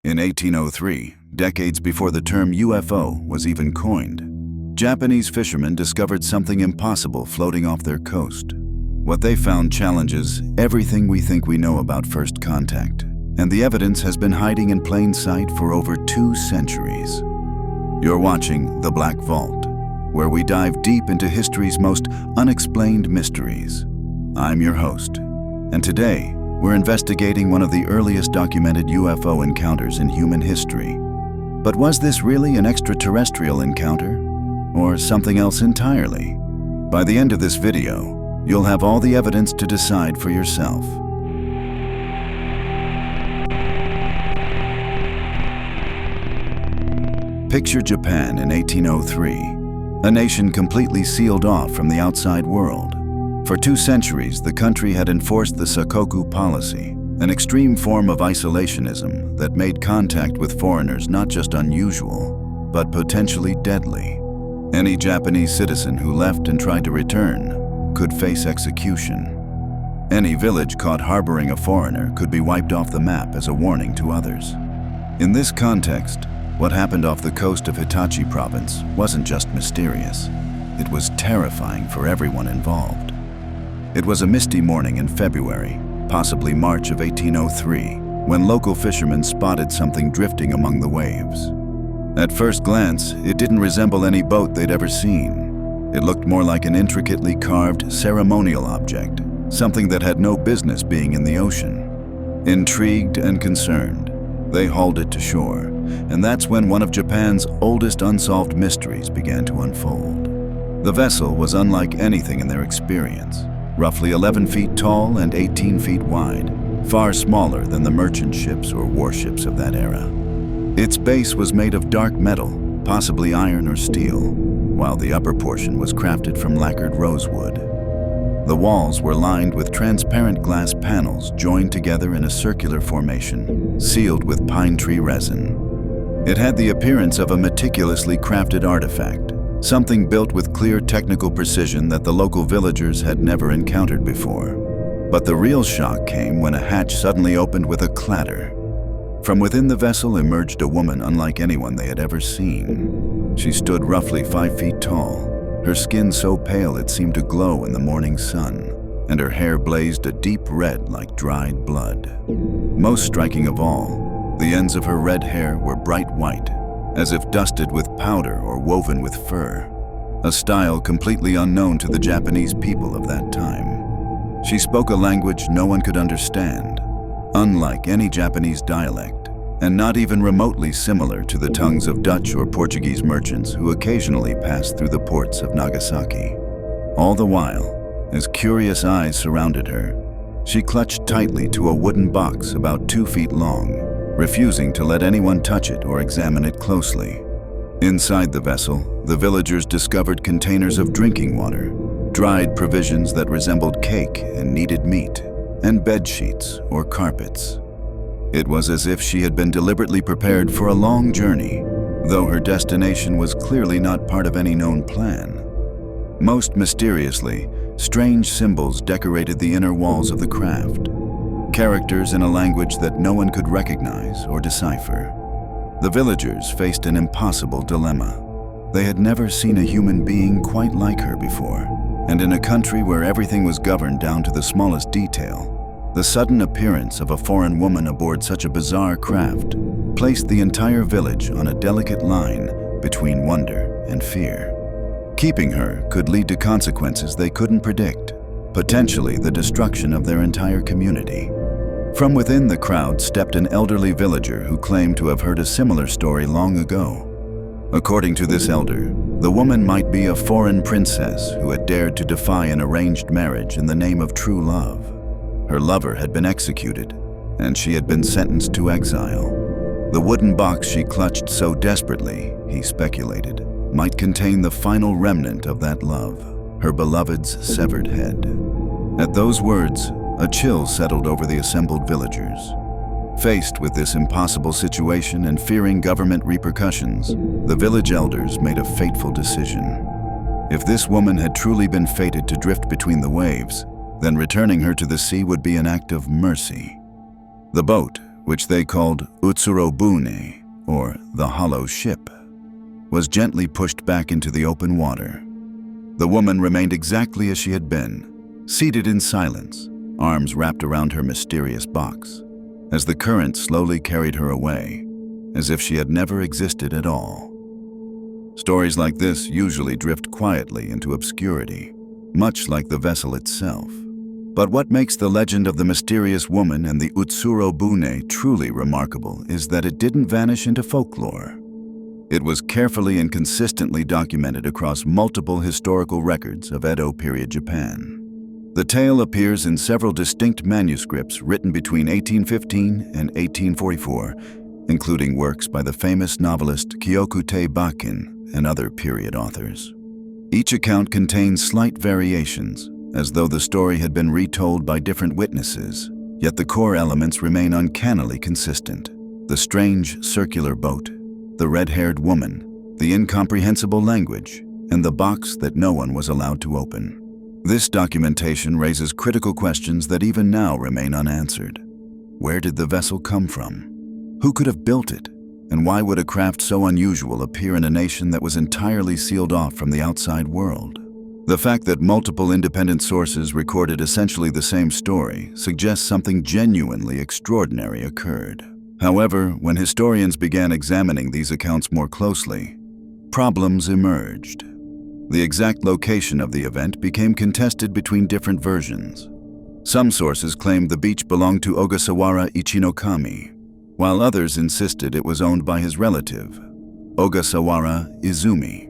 In 1803, decades before the term UFO was even coined, Japanese fishermen discovered something impossible floating off their coast. What they found challenges everything we think we know about first contact, and the evidence has been hiding in plain sight for over 2 centuries. You're watching The Black Vault, where we dive deep into history's most unexplained mysteries. I'm your host, and today we're investigating one of the earliest documented UFO encounters in human history. But was this really an extraterrestrial encounter, or something else entirely? By the end of this video, you'll have all the evidence to decide for yourself. Picture Japan in 1803, a nation completely sealed off from the outside world. For 2 centuries, the country had enforced the Sakoku policy, an extreme form of isolationism that made contact with foreigners not just unusual, but potentially deadly. Any Japanese citizen who left and tried to return could face execution. Any village caught harboring a foreigner could be wiped off the map as a warning to others. In this context, what happened off the coast of Hitachi province wasn't just mysterious. It was terrifying for everyone involved. It was a misty morning in February, possibly March of 1803, when local fishermen spotted something drifting among the waves. At first glance, it didn't resemble any boat they'd ever seen. It looked more like an intricately carved ceremonial object, something that had no business being in the ocean. Intrigued and concerned, they hauled it to shore, and that's when one of Japan's oldest unsolved mysteries began to unfold. The vessel was unlike anything in their experience. Roughly 11 feet tall and 18 feet wide, far smaller than the merchant ships or warships of that era. Its base was made of dark metal, possibly iron or steel, while the upper portion was crafted from lacquered rosewood. The walls were lined with transparent glass panels joined together in a circular formation, sealed with pine tree resin. It had the appearance of a meticulously crafted artifact, something built with clear technical precision that the local villagers had never encountered before. But the real shock came when a hatch suddenly opened with a clatter. From within the vessel emerged a woman unlike anyone they had ever seen. She stood roughly 5 feet tall, her skin so pale it seemed to glow in the morning sun, and her hair blazed a deep red like dried blood. Most striking of all, the ends of her red hair were bright white, as if dusted with powder or woven with fur, a style completely unknown to the Japanese people of that time. She spoke a language no one could understand, unlike any Japanese dialect, and not even remotely similar to the tongues of Dutch or Portuguese merchants who occasionally passed through the ports of Nagasaki. All the while, as curious eyes surrounded her, she clutched tightly to a wooden box about 2 feet long, refusing to let anyone touch it or examine it closely. Inside the vessel, the villagers discovered containers of drinking water, dried provisions that resembled cake and kneaded meat, and bed sheets or carpets. It was as if she had been deliberately prepared for a long journey, though her destination was clearly not part of any known plan. Most mysteriously, strange symbols decorated the inner walls of the craft, characters in a language that no one could recognize or decipher. The villagers faced an impossible dilemma. They had never seen a human being quite like her before, and in a country where everything was governed down to the smallest detail, the sudden appearance of a foreign woman aboard such a bizarre craft placed the entire village on a delicate line between wonder and fear. Keeping her could lead to consequences they couldn't predict, potentially the destruction of their entire community. From within the crowd stepped an elderly villager who claimed to have heard a similar story long ago. According to this elder, the woman might be a foreign princess who had dared to defy an arranged marriage in the name of true love. Her lover had been executed, and she had been sentenced to exile. The wooden box she clutched so desperately, he speculated, might contain the final remnant of that love, her beloved's severed head. At those words, a chill settled over the assembled villagers. Faced with this impossible situation and fearing government repercussions, the village elders made a fateful decision. If this woman had truly been fated to drift between the waves, then returning her to the sea would be an act of mercy. The boat, which they called Utsuro Bune, or the hollow ship, was gently pushed back into the open water. The woman remained exactly as she had been, seated in silence, arms wrapped around her mysterious box, as the current slowly carried her away, as if she had never existed at all. Stories like this usually drift quietly into obscurity, much like the vessel itself. But what makes the legend of the mysterious woman and the Utsuro Bune truly remarkable is that it didn't vanish into folklore. It was carefully and consistently documented across multiple historical records of Edo period Japan. The tale appears in several distinct manuscripts written between 1815 and 1844, including works by the famous novelist Kyokutei Bakin and other period authors. Each account contains slight variations, as though the story had been retold by different witnesses, yet the core elements remain uncannily consistent. The strange circular boat, the red-haired woman, the incomprehensible language, and the box that no one was allowed to open. This documentation raises critical questions that even now remain unanswered. Where did the vessel come from? Who could have built it? And why would a craft so unusual appear in a nation that was entirely sealed off from the outside world? The fact that multiple independent sources recorded essentially the same story suggests something genuinely extraordinary occurred. However, when historians began examining these accounts more closely, problems emerged. The exact location of the event became contested between different versions. Some sources claimed the beach belonged to Ogasawara Ichinokami, while others insisted it was owned by his relative, Ogasawara Izumi.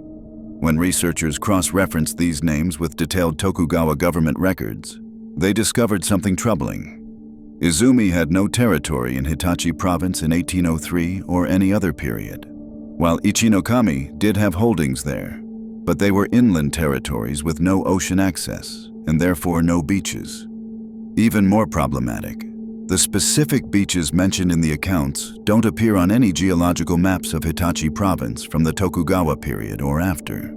When researchers cross-referenced these names with detailed Tokugawa government records, they discovered something troubling. Izumi had no territory in Hitachi province in 1803 or any other period, while Ichinokami did have holdings there, but they were inland territories with no ocean access and therefore no beaches. Even more problematic, the specific beaches mentioned in the accounts don't appear on any geological maps of Hitachi province from the Tokugawa period or after.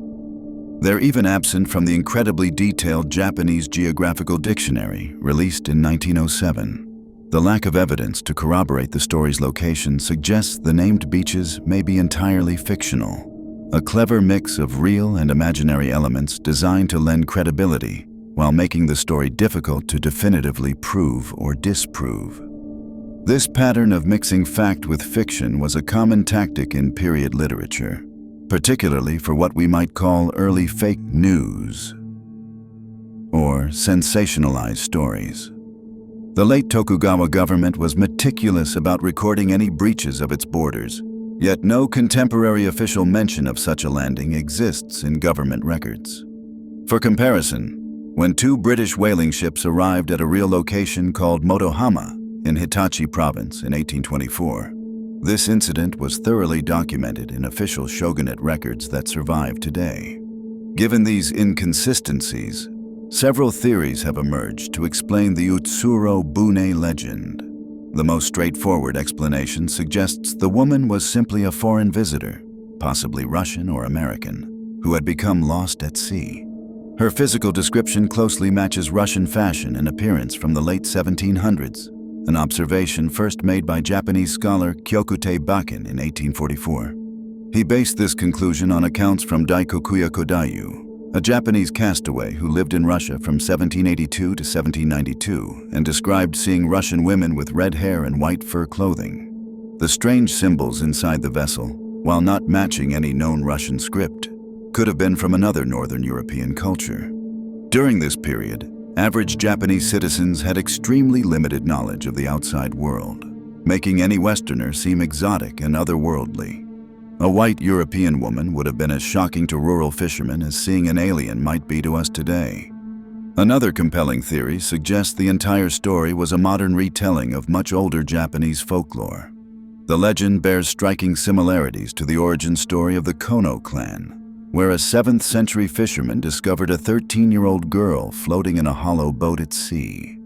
They're even absent from the incredibly detailed Japanese Geographical Dictionary released in 1907. The lack of evidence to corroborate the story's location suggests the named beaches may be entirely fictional, a clever mix of real and imaginary elements designed to lend credibility while making the story difficult to definitively prove or disprove. This pattern of mixing fact with fiction was a common tactic in period literature, particularly for what we might call early fake news or sensationalized stories. The late Tokugawa government was meticulous about recording any breaches of its borders, yet no contemporary official mention of such a landing exists in government records. For comparison, when two British whaling ships arrived at a real location called Motohama in Hitachi province in 1824, this incident was thoroughly documented in official shogunate records that survive today. Given these inconsistencies, several theories have emerged to explain the Utsuro Bune legend. The most straightforward explanation suggests the woman was simply a foreign visitor, possibly Russian or American, who had become lost at sea. Her physical description closely matches Russian fashion and appearance from the late 1700s, an observation first made by Japanese scholar Kyokutei Bakin in 1844. He based this conclusion on accounts from Daikokuya Kodayu, a Japanese castaway who lived in Russia from 1782 to 1792 and described seeing Russian women with red hair and white fur clothing. The strange symbols inside the vessel, while not matching any known Russian script, could have been from another Northern European culture. During this period, average Japanese citizens had extremely limited knowledge of the outside world, making any Westerner seem exotic and otherworldly. A white European woman would have been as shocking to rural fishermen as seeing an alien might be to us today. Another compelling theory suggests the entire story was a modern retelling of much older Japanese folklore. The legend bears striking similarities to the origin story of the Kono clan, where a 7th century fisherman discovered a 13-year-old girl floating in a hollow boat at sea.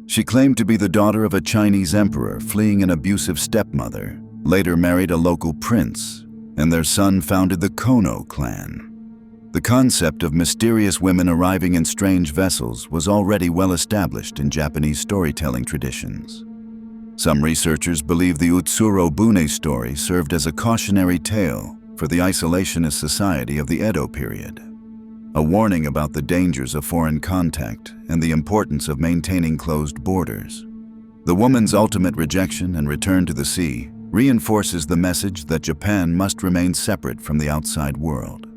She claimed to be the daughter of a Chinese emperor fleeing an abusive stepmother, later married a local prince, and their son founded the Kono clan. The concept of mysterious women arriving in strange vessels was already well established in Japanese storytelling traditions. Some researchers believe the Utsuro Bune story served as a cautionary tale for the isolationist society of the Edo period, a warning about the dangers of foreign contact and the importance of maintaining closed borders. The woman's ultimate rejection and return to the sea reinforces the message that Japan must remain separate from the outside world.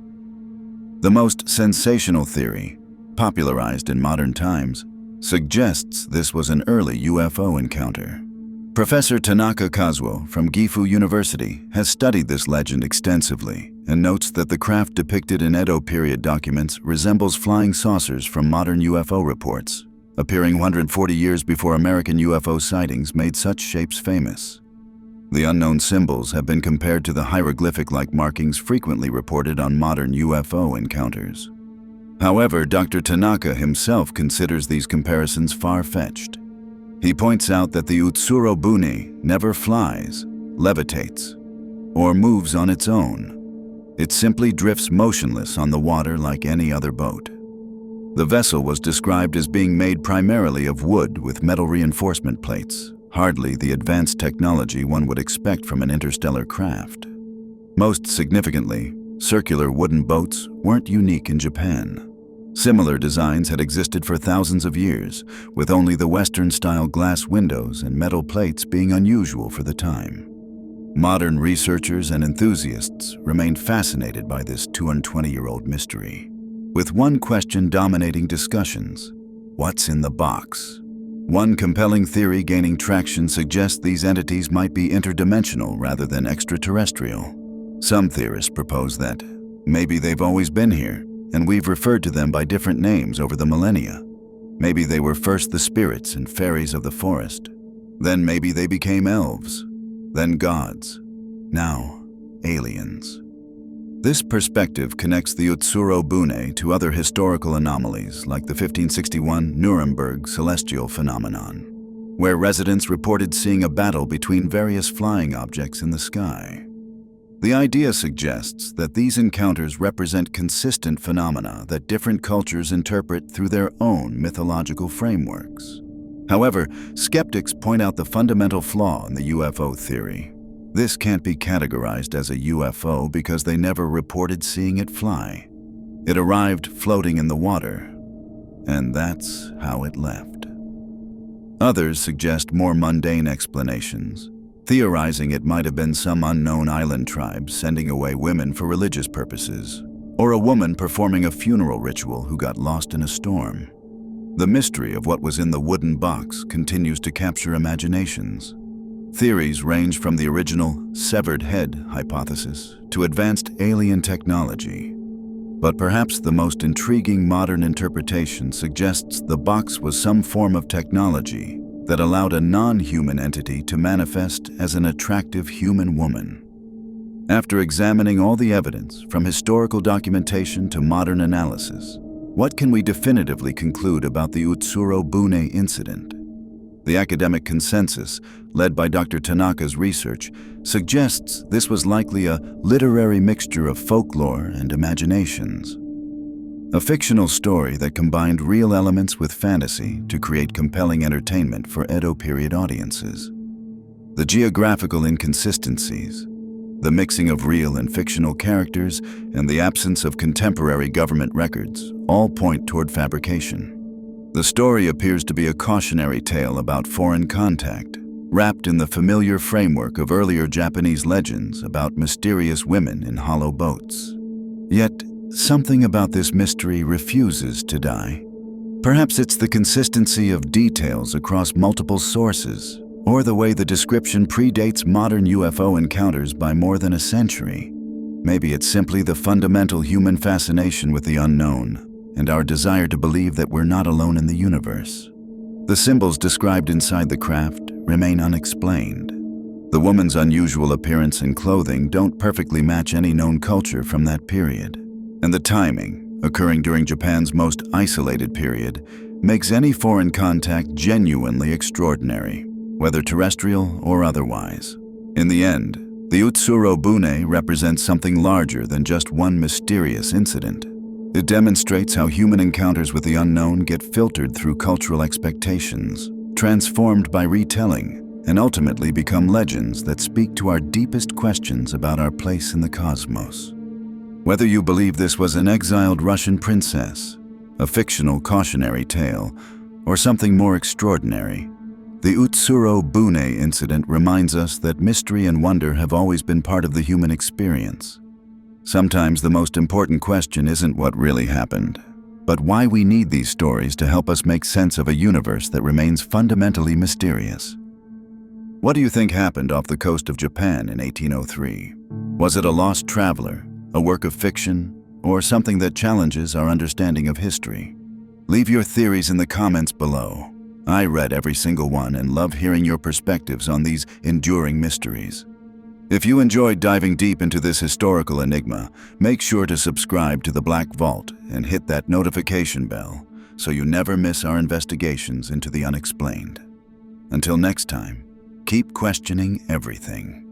The most sensational theory, popularized in modern times, suggests this was an early UFO encounter. Professor Tanaka Kazuo from Gifu University has studied this legend extensively and notes that the craft depicted in Edo period documents resembles flying saucers from modern UFO reports, appearing 140 years before American UFO sightings made such shapes famous. The unknown symbols have been compared to the hieroglyphic-like markings frequently reported on modern UFO encounters. However, Dr. Tanaka himself considers these comparisons far-fetched. He points out that the Utsuro Bune never flies, levitates, or moves on its own. It simply drifts motionless on the water like any other boat. The vessel was described as being made primarily of wood with metal reinforcement plates, hardly the advanced technology one would expect from an interstellar craft. Most significantly, circular wooden boats weren't unique in Japan. Similar designs had existed for thousands of years, with only the Western-style glass windows and metal plates being unusual for the time. Modern researchers and enthusiasts remained fascinated by this 220-year-old mystery, with one question dominating discussions: what's in the box? One compelling theory gaining traction suggests these entities might be interdimensional rather than extraterrestrial. Some theorists propose that maybe they've always been here, and we've referred to them by different names over the millennia. Maybe they were first the spirits and fairies of the forest. Then maybe they became elves. Then gods. Now, aliens. This perspective connects the Utsuro Bune to other historical anomalies like the 1561 Nuremberg celestial phenomenon, where residents reported seeing a battle between various flying objects in the sky. The idea suggests that these encounters represent consistent phenomena that different cultures interpret through their own mythological frameworks. However, skeptics point out the fundamental flaw in the UFO theory. This can't be categorized as a UFO because they never reported seeing it fly. It arrived floating in the water, and that's how it left. Others suggest more mundane explanations, theorizing it might have been some unknown island tribe sending away women for religious purposes, or a woman performing a funeral ritual who got lost in a storm. The mystery of what was in the wooden box continues to capture imaginations. Theories range from the original severed head hypothesis to advanced alien technology. But perhaps the most intriguing modern interpretation suggests the box was some form of technology that allowed a non-human entity to manifest as an attractive human woman. After examining all the evidence, from historical documentation to modern analysis, what can we definitively conclude about the Utsuro Bune incident? The academic consensus, led by Dr. Tanaka's research, suggests this was likely a literary mixture of folklore and imaginations. A fictional story that combined real elements with fantasy to create compelling entertainment for Edo period audiences. The geographical inconsistencies, the mixing of real and fictional characters, and the absence of contemporary government records all point toward fabrication. The story appears to be a cautionary tale about foreign contact, wrapped in the familiar framework of earlier Japanese legends about mysterious women in hollow boats. Yet, something about this mystery refuses to die. Perhaps it's the consistency of details across multiple sources, or the way the description predates modern UFO encounters by more than a century. Maybe it's simply the fundamental human fascination with the unknown, and our desire to believe that we're not alone in the universe. The symbols described inside the craft remain unexplained. The woman's unusual appearance and clothing don't perfectly match any known culture from that period. And the timing, occurring during Japan's most isolated period, makes any foreign contact genuinely extraordinary, whether terrestrial or otherwise. In the end, the Utsuro Bune represents something larger than just one mysterious incident. It demonstrates how human encounters with the unknown get filtered through cultural expectations, transformed by retelling, and ultimately become legends that speak to our deepest questions about our place in the cosmos. Whether you believe this was an exiled Russian princess, a fictional cautionary tale, or something more extraordinary, the Utsuro Bune incident reminds us that mystery and wonder have always been part of the human experience. Sometimes the most important question isn't what really happened, but why we need these stories to help us make sense of a universe that remains fundamentally mysterious. What do you think happened off the coast of Japan in 1803? Was it a lost traveler, a work of fiction, or something that challenges our understanding of history? Leave your theories in the comments below. I read every single one and love hearing your perspectives on these enduring mysteries. If you enjoyed diving deep into this historical enigma, make sure to subscribe to the Black Vault and hit that notification bell so you never miss our investigations into the unexplained. Until next time, keep questioning everything.